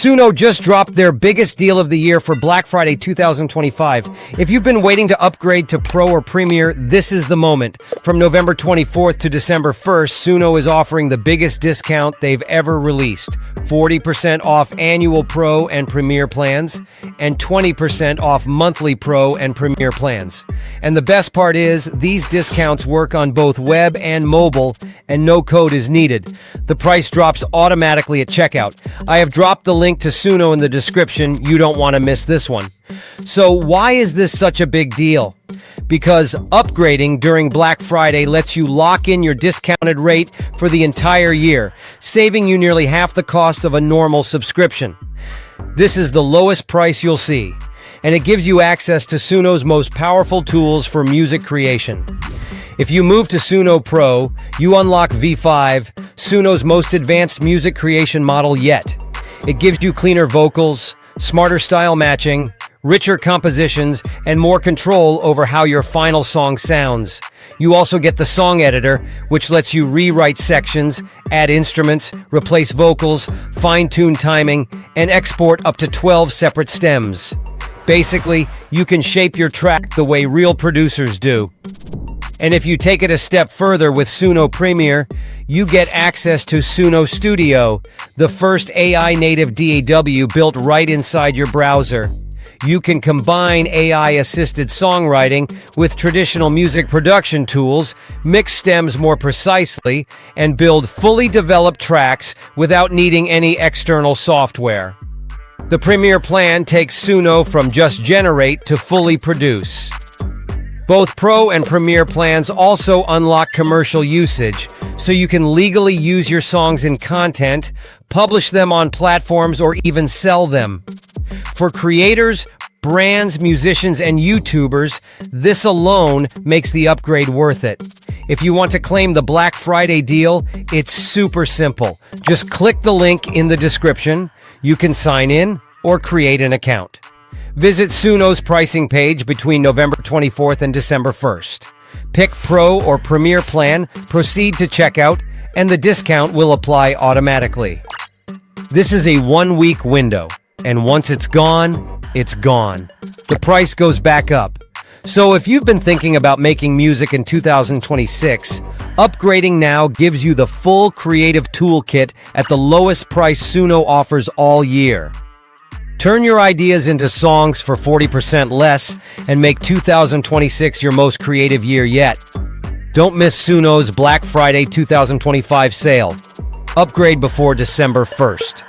Suno just dropped their biggest deal of the year for Black Friday 2025. If you've been waiting to upgrade to Pro or Premier, this is the moment. From November 24th to December 1st, Suno is offering the biggest discount they've ever released. 40% off annual Pro and Premier plans, and 20% off monthly Pro and Premier plans. And the best part is, these discounts work on both web and mobile, and no code is needed. The price drops automatically at checkout. I have dropped the link to Suno in the description. You don't want to miss this one. So why is this such a big deal? Because upgrading during Black Friday lets you lock in your discounted rate for the entire year, saving you nearly half the cost of a normal subscription. This is the lowest price you'll see, and it gives you access to Suno's most powerful tools for music creation. If you move to Suno Pro, you unlock V5, Suno's most advanced music creation model yet. It gives you cleaner vocals, smarter style matching, richer compositions, and more control over how your final song sounds. You also get the song editor, which lets you rewrite sections, add instruments, replace vocals, fine-tune timing, and export up to 12 separate stems. Basically, you can shape your track the way real producers do. And if you take it a step further with Suno Premier, you get access to Suno Studio, the first AI-native DAW built right inside your browser. You can combine AI-assisted songwriting with traditional music production tools, mix stems more precisely, and build fully developed tracks without needing any external software. The Premier plan takes Suno from just generate to fully produce. Both Pro and Premier plans also unlock commercial usage, so you can legally use your songs in content, publish them on platforms, or even sell them. For creators, brands, musicians, and YouTubers, this alone makes the upgrade worth it. If you want to claim the Black Friday deal, it's super simple. Just click the link in the description. You can sign in or create an account. Visit Suno's pricing page between November 24th and December 1st. Pick Pro or Premier plan, proceed to checkout, and the discount will apply automatically. This is a one-week window, and once it's gone, it's gone. The price goes back up. So if you've been thinking about making music in 2026, upgrading now gives you the full creative toolkit at the lowest price Suno offers all year. Turn your ideas into songs for 40% less and make 2026 your most creative year yet. Don't miss Suno's Black Friday 2025 sale. Upgrade before December 1st.